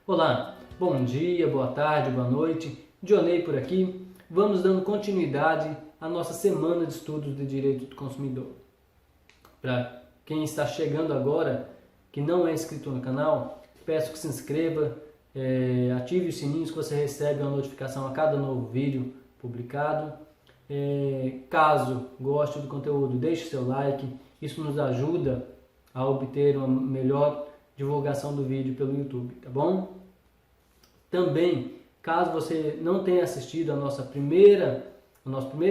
Olá, bom dia, boa tarde, boa noite, Dionei por aqui. Vamos dando continuidade à nossa semana de estudos de direito do consumidor. Para quem está chegando agora, que não é inscrito no canal, peço que se inscreva, ative os sininhos que você recebe uma notificação a cada novo vídeo publicado. Caso goste do conteúdo, deixe seu like, isso nos ajuda a obter uma melhor divulgação do vídeo pelo YouTube, tá bom? Também, caso você não tenha assistido o nosso primeiro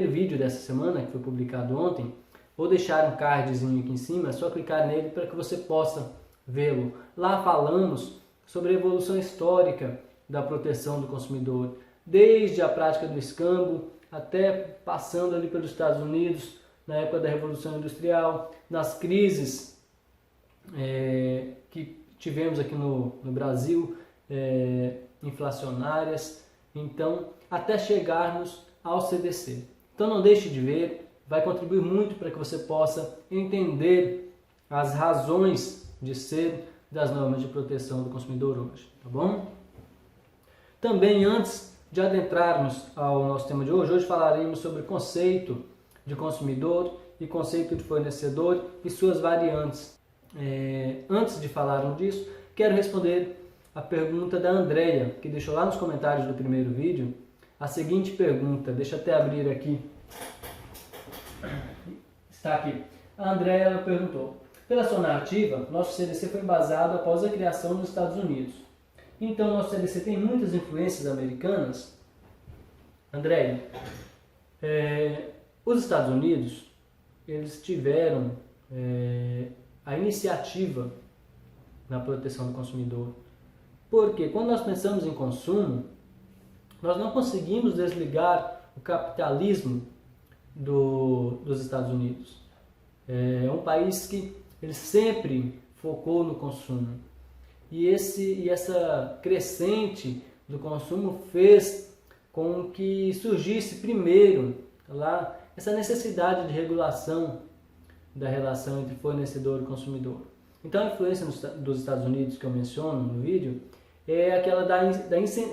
vídeo dessa semana, que foi publicado ontem, vou deixar um cardzinho aqui em cima, é só clicar nele para que você possa vê-lo. Lá falamos sobre a evolução histórica da proteção do consumidor, desde a prática do escambo até passando ali pelos Estados Unidos, na época da Revolução Industrial, nas crises que tivemos aqui no Brasil, inflacionárias, então até chegarmos ao CDC. Então não deixe de ver, vai contribuir muito para que você possa entender as razões de ser das normas de proteção do consumidor hoje, tá bom? Também antes de adentrarmos ao nosso tema de hoje falaremos sobre conceito de consumidor e conceito de fornecedor e suas variantes. Antes de falarmos disso, quero responder a pergunta da Andréia, que deixou lá nos comentários do primeiro vídeo a seguinte pergunta. Deixa eu até abrir aqui. Está aqui. A Andréia perguntou: pela sua narrativa, nosso CDC foi embasado após a criação nos Estados Unidos. Então, nosso CDC tem muitas influências americanas? Andréia, os Estados Unidos, eles tiveram a iniciativa na proteção do consumidor. Porque quando nós pensamos em consumo, nós não conseguimos desligar o capitalismo dos Estados Unidos. É um país que ele sempre focou no consumo. E essa crescente do consumo fez com que surgisse primeiro lá essa necessidade de regulação da relação entre fornecedor e consumidor. Então a influência dos Estados Unidos que eu menciono no vídeo é aquela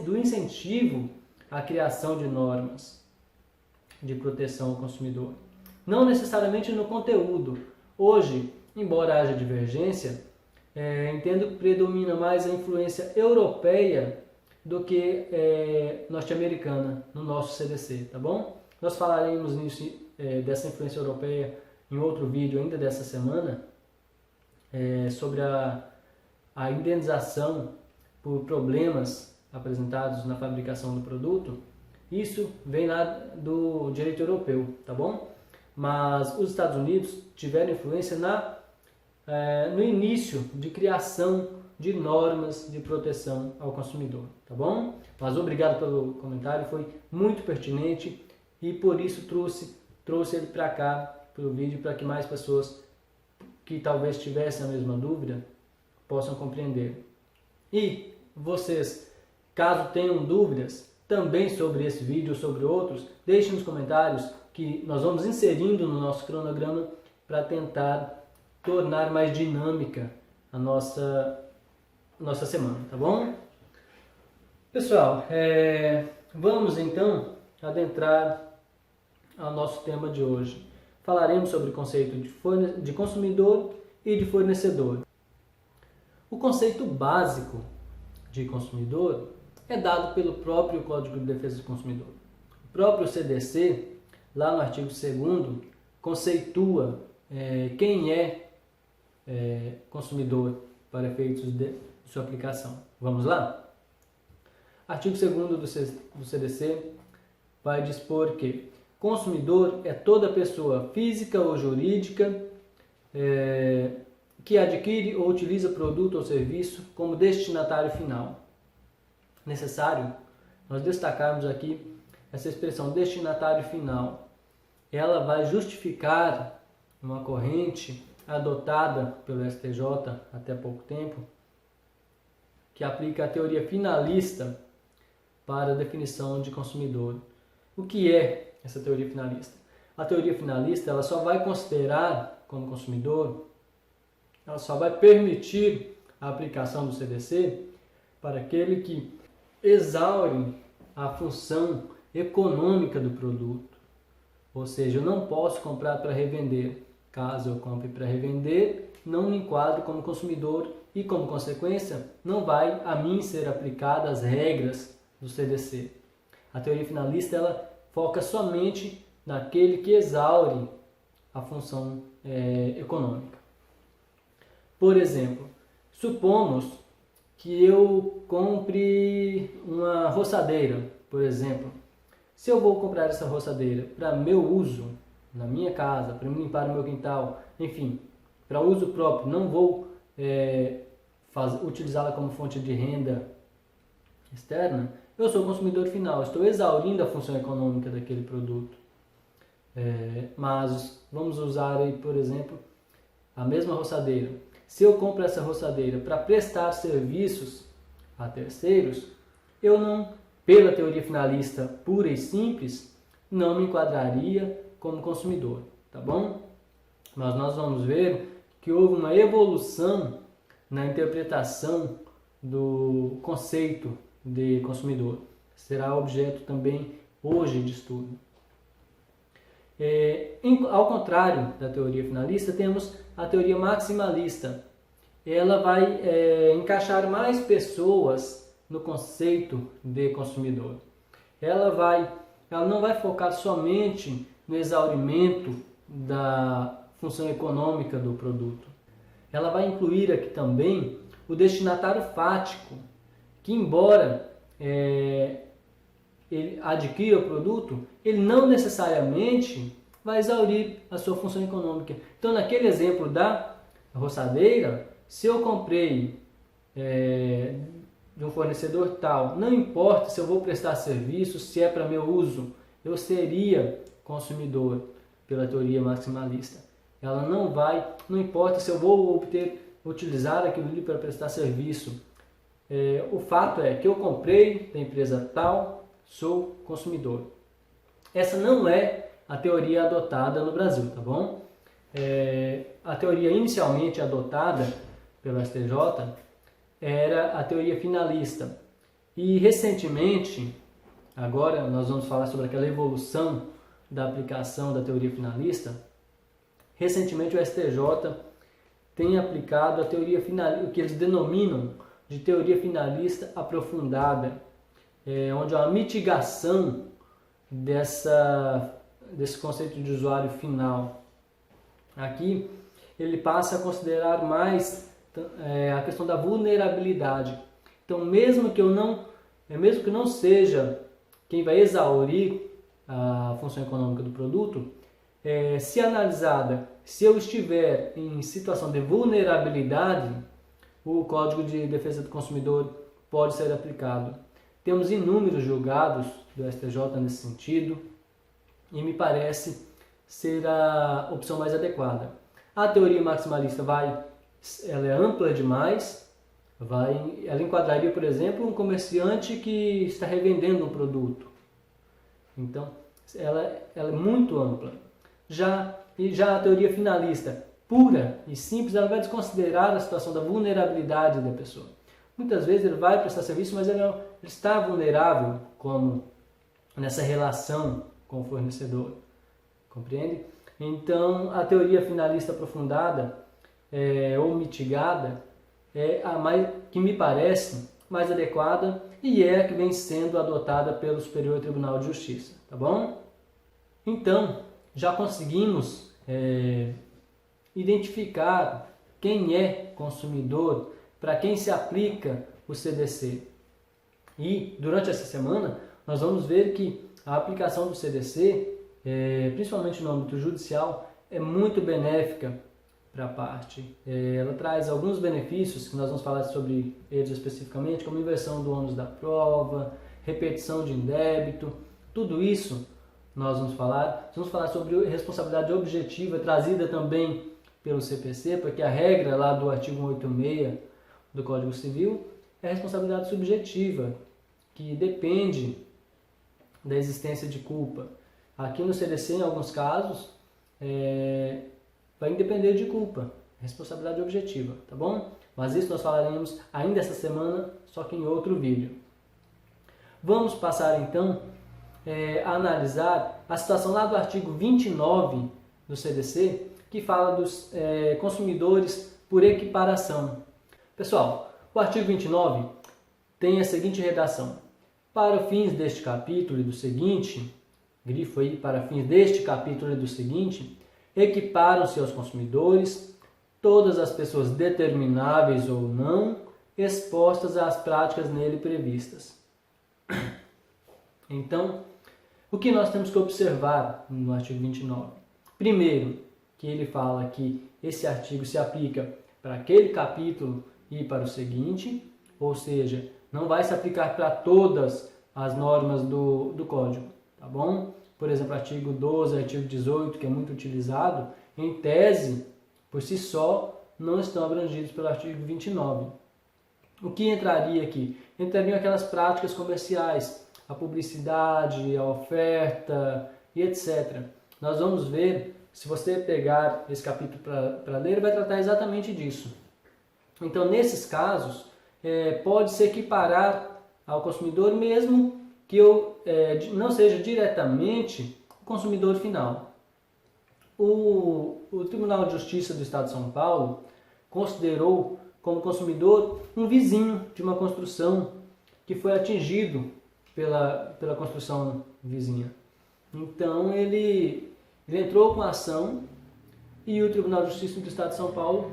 do incentivo à criação de normas de proteção ao consumidor. Não necessariamente no conteúdo. Hoje, embora haja divergência, entendo que predomina mais a influência europeia do que norte-americana no nosso CDC, tá bom? Nós falaremos dessa influência europeia em outro vídeo ainda dessa semana, sobre a indenização por problemas apresentados na fabricação do produto. Isso vem lá do direito europeu, tá bom? Mas os Estados Unidos tiveram influência no início de criação de normas de proteção ao consumidor, tá bom? Mas obrigado pelo comentário, foi muito pertinente e por isso trouxe ele para cá, para o vídeo, para que mais pessoas que talvez tivessem a mesma dúvida possam compreender. E vocês, caso tenham dúvidas também sobre esse vídeo ou sobre outros, deixem nos comentários que nós vamos inserindo no nosso cronograma para tentar tornar mais dinâmica a nossa semana, tá bom? Pessoal, vamos então adentrar ao nosso tema de hoje. Falaremos sobre o conceito de consumidor e de fornecedor. O conceito básico de consumidor é dado pelo próprio Código de Defesa do Consumidor. O próprio CDC, lá no artigo 2º, conceitua quem é consumidor para efeitos de sua aplicação. Vamos lá? Artigo 2º do CDC vai dispor que consumidor é toda pessoa física ou jurídica que adquire ou utiliza produto ou serviço como destinatário final. Necessário nós destacarmos aqui essa expressão destinatário final. Ela vai justificar uma corrente adotada pelo STJ até pouco tempo, que aplica a teoria finalista para a definição de consumidor. O que é essa teoria finalista? A teoria finalista ela só vai considerar como consumidor, ela só vai permitir a aplicação do CDC para aquele que exaure a função econômica do produto. Ou seja, eu não posso comprar para revender. Caso eu compre para revender, não me enquadro como consumidor e, como consequência, não vai a mim ser aplicada as regras do CDC. A teoria finalista ela foca somente naquele que exaure a função econômica. Por exemplo, supomos que eu compre uma roçadeira, por exemplo. Se eu vou comprar essa roçadeira para meu uso, na minha casa, para limpar o meu quintal, enfim, para uso próprio, não vou utilizá-la como fonte de renda externa, eu sou consumidor final, estou exaurindo a função econômica daquele produto. Mas vamos usar aí, por exemplo, a mesma roçadeira. Se eu compro essa roçadeira para prestar serviços a terceiros, eu não, pela teoria finalista pura e simples, não me enquadraria como consumidor, tá bom? Mas nós vamos ver que houve uma evolução na interpretação do conceito de consumidor. Será objeto também hoje de estudo. Ao contrário da teoria finalista, temos a teoria maximalista. Ela vai encaixar mais pessoas no conceito de consumidor. Ela não vai focar somente no exaurimento da função econômica do produto. Ela vai incluir aqui também o destinatário fático, que embora ele adquira o produto, ele não necessariamente vai exaurir a sua função econômica. Então, naquele exemplo da roçadeira, se eu comprei de um fornecedor tal, não importa se eu vou prestar serviço, se é para meu uso, eu seria consumidor pela teoria maximalista. Ela não importa se eu vou utilizar aquilo ali para prestar serviço. O fato é que eu comprei da empresa tal, sou consumidor. Essa não é a teoria adotada no Brasil, tá bom? A teoria inicialmente adotada pelo STJ era a teoria finalista. E recentemente, agora nós vamos falar sobre aquela evolução da aplicação da teoria finalista. Recentemente o STJ tem aplicado a teoria finalista, o que eles denominam de teoria finalista aprofundada, onde há uma mitigação desse conceito de usuário final. Aqui ele passa a considerar mais a questão da vulnerabilidade. Então, mesmo que não seja quem vai exaurir a função econômica do produto, se analisada, se eu estiver em situação de vulnerabilidade, o Código de Defesa do Consumidor pode ser aplicado. Temos inúmeros julgados do STJ nesse sentido e me parece ser a opção mais adequada. A teoria maximalista ela é ampla demais, ela enquadraria, por exemplo, um comerciante que está revendendo um produto. Então, ela é muito ampla. Já a teoria finalista, pura e simples, ela vai desconsiderar a situação da vulnerabilidade da pessoa. Muitas vezes ele vai prestar serviço, mas ele está vulnerável, como nessa relação com o fornecedor. Compreende? Então, a teoria finalista aprofundada ou mitigada é a que me parece mais adequada e é a que vem sendo adotada pelo Superior Tribunal de Justiça. Tá bom? Então, já conseguimos identificar quem é consumidor, para quem se aplica o CDC. E durante essa semana nós vamos ver que a aplicação do CDC, principalmente no âmbito judicial, é muito benéfica para a parte. Ela traz alguns benefícios, que nós vamos falar sobre eles especificamente, como inversão do ônus da prova, repetição de indébito, tudo isso nós vamos falar. Vamos falar sobre responsabilidade objetiva, trazida também pelo CPC, porque a regra lá do artigo 186 do Código Civil é a responsabilidade subjetiva, que depende da existência de culpa. Aqui no CDC, em alguns casos, vai independer de culpa, responsabilidade objetiva, tá bom? Mas isso nós falaremos ainda essa semana, só que em outro vídeo. Vamos passar então a analisar a situação lá do artigo 29 do CDC, que fala dos consumidores por equiparação. Pessoal, o artigo 29 tem a seguinte redação: para fins deste capítulo e do seguinte, grifo aí, para fins deste capítulo e do seguinte, equiparam-se aos consumidores todas as pessoas determináveis ou não, expostas às práticas nele previstas. Então, o que nós temos que observar no artigo 29? Primeiro, que ele fala que esse artigo se aplica para aquele capítulo e para o seguinte, ou seja, não vai se aplicar para todas as normas do Código, tá bom? Por exemplo, artigo 12, artigo 18, que é muito utilizado, em tese, por si só, não estão abrangidos pelo artigo 29. O que entraria aqui? Entrariam aquelas práticas comerciais, a publicidade, a oferta e etc. Nós vamos ver, se você pegar esse capítulo para ler, ele vai tratar exatamente disso. Então, nesses casos, pode se equiparar ao consumidor, mesmo que não seja diretamente o consumidor final. O Tribunal de Justiça do Estado de São Paulo considerou como consumidor um vizinho de uma construção que foi atingido pela construção vizinha. Então ele entrou com a ação e o Tribunal de Justiça do Estado de São Paulo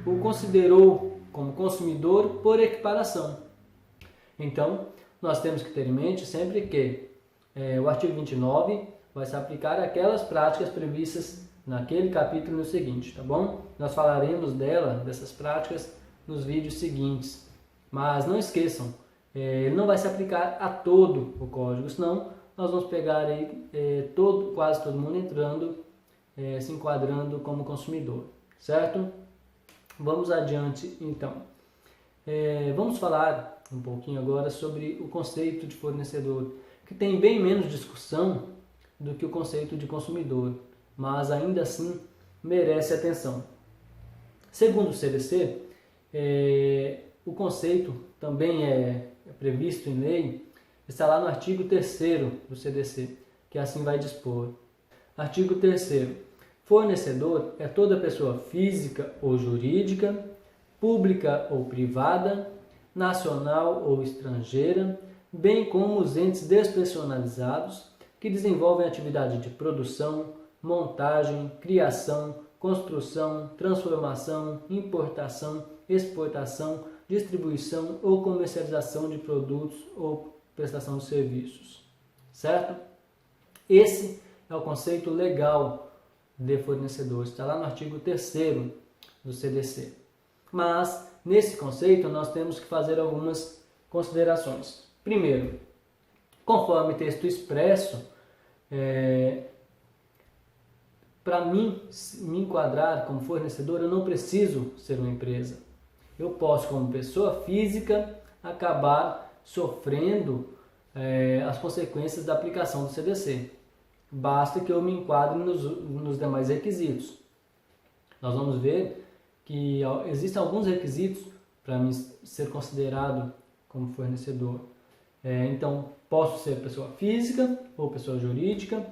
o considerou como consumidor por equiparação. Então, nós temos que ter em mente sempre que o artigo 29 vai se aplicar àquelas práticas previstas naquele capítulo no seguinte, tá bom? Nós falaremos dessas práticas, nos vídeos seguintes. Mas não esqueçam, ele não vai se aplicar a todo o código, senão nós vamos pegar aí quase todo mundo entrando, se enquadrando como consumidor, certo? Vamos adiante então. Vamos falar um pouquinho agora sobre o conceito de fornecedor, que tem bem menos discussão do que o conceito de consumidor, mas ainda assim merece atenção. Segundo o CDC, o conceito também é previsto em lei, está lá no artigo 3º do CDC, que assim vai dispor. Artigo 3º. Fornecedor é toda pessoa física ou jurídica, pública ou privada, nacional ou estrangeira, bem como os entes despersonalizados que desenvolvem atividade de produção, montagem, criação, construção, transformação, importação, exportação, distribuição ou comercialização de produtos ou prestação de serviços. Certo? Esse é o conceito legal de fornecedor, está lá no artigo 3º do CDC. Mas, nesse conceito, nós temos que fazer algumas considerações. Primeiro, conforme texto expresso, para mim me enquadrar como fornecedor, eu não preciso ser uma empresa. Eu posso, como pessoa física, acabar sofrendo as consequências da aplicação do CDC. Basta que eu me enquadre nos demais requisitos. Nós vamos ver que existem alguns requisitos para mim ser considerado como fornecedor. Então, posso ser pessoa física ou pessoa jurídica,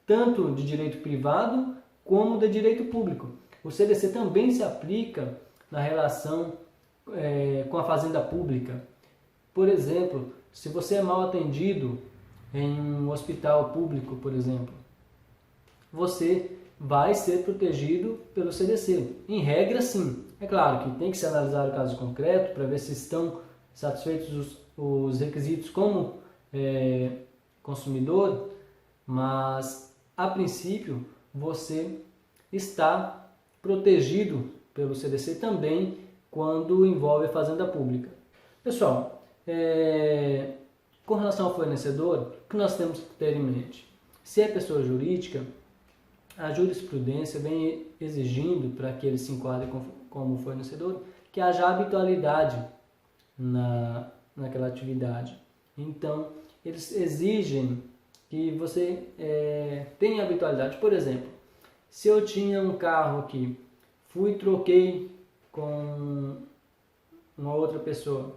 tanto de direito privado como de direito público. O CDC também se aplica na relação com a fazenda pública. Por exemplo, se você é mal atendido em um hospital público, por exemplo, você vai ser protegido pelo CDC. Em regra, sim. É claro que tem que se analisar o caso concreto para ver se estão satisfeitos os requisitos como consumidor, mas, a princípio, você está protegido pelo CDC também quando envolve a fazenda pública. Pessoal, com relação ao fornecedor, o que nós temos que ter em mente? Se é pessoa jurídica, a jurisprudência vem exigindo, para que ele se enquadre como fornecedor, que haja habitualidade naquela atividade. Então, eles exigem que você tenha habitualidade. Por exemplo, se eu tinha um carro aqui, troquei com uma outra pessoa.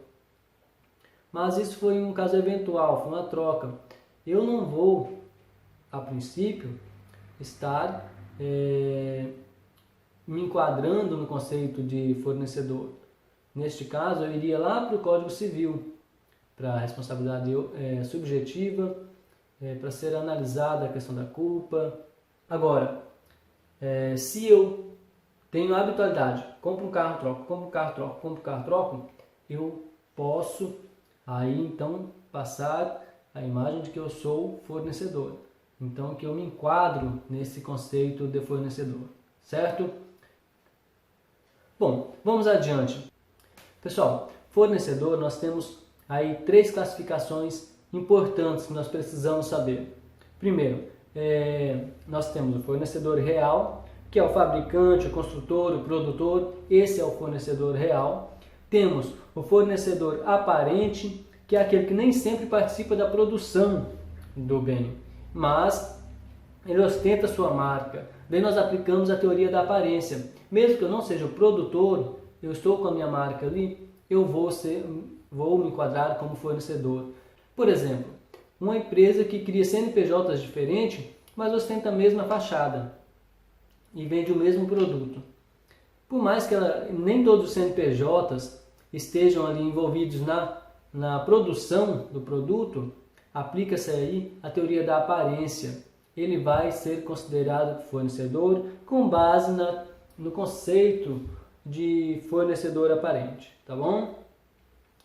Mas isso foi um caso eventual, foi uma troca. Eu não vou, a princípio, estar me enquadrando no conceito de fornecedor. Neste caso, eu iria lá para o Código Civil, para a responsabilidade subjetiva, para ser analisada a questão da culpa. Agora, se eu tenho a habitualidade, compro um carro, troco, compro um carro, troco, compro um carro, troco, eu posso aí então passar a imagem de que eu sou fornecedor. Então, que eu me enquadro nesse conceito de fornecedor, certo? Bom, vamos adiante. Pessoal, fornecedor, nós temos aí 3 classificações importantes que nós precisamos saber. Primeiro, nós temos o fornecedor real, que é o fabricante, o construtor, o produtor, esse é o fornecedor real. Temos o fornecedor aparente, que é aquele que nem sempre participa da produção do bem, mas ele ostenta sua marca. Daí nós aplicamos a teoria da aparência. Mesmo que eu não seja o produtor, eu estou com a minha marca ali, eu vou me enquadrar como fornecedor. Por exemplo, uma empresa que cria CNPJs diferentes, mas ostenta a mesma fachada e vende o mesmo produto. Por mais que nem todos os CNPJs estejam ali envolvidos na produção do produto, aplica-se aí a teoria da aparência. Ele vai ser considerado fornecedor com base no conceito de fornecedor aparente, tá bom?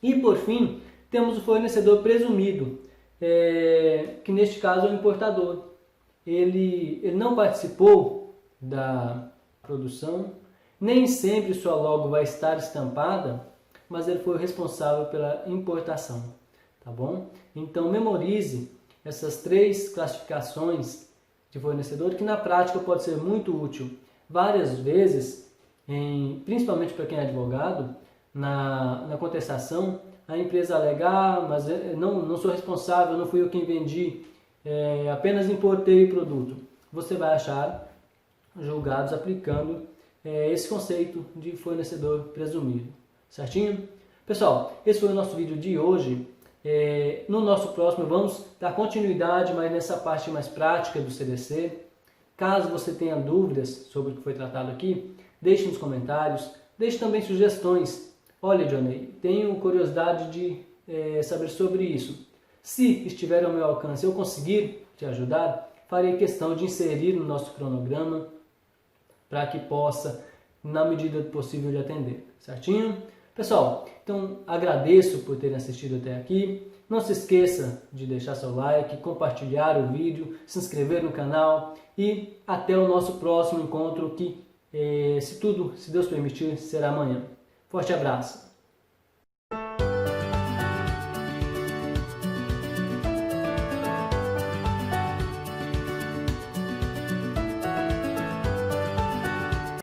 E por fim, temos o fornecedor presumido, que neste caso é o importador. Ele não participou da produção, nem sempre sua logo vai estar estampada, mas ele foi o responsável pela importação, tá bom? Então memorize essas 3 classificações de fornecedor que na prática pode ser muito útil. Várias vezes, principalmente para quem é advogado, na contestação, a empresa alegar, mas não sou responsável, não fui eu quem vendi, apenas importei o produto. Você vai achar julgados aplicando esse conceito de fornecedor presumido. Certinho? Pessoal, esse foi o nosso vídeo de hoje. No nosso próximo vamos dar continuidade, mas nessa parte mais prática do CDC. Caso você tenha dúvidas sobre o que foi tratado aqui, deixe nos comentários, deixe também sugestões. Olha, Johnny, tenho curiosidade de saber sobre isso. Se estiver ao meu alcance eu conseguir te ajudar, farei questão de inserir no nosso cronograma para que possa, na medida do possível, lhe atender. Certinho? Pessoal, então agradeço por terem assistido até aqui. Não se esqueça de deixar seu like, compartilhar o vídeo, se inscrever no canal e até o nosso próximo encontro que, se Deus permitir, será amanhã. Forte abraço!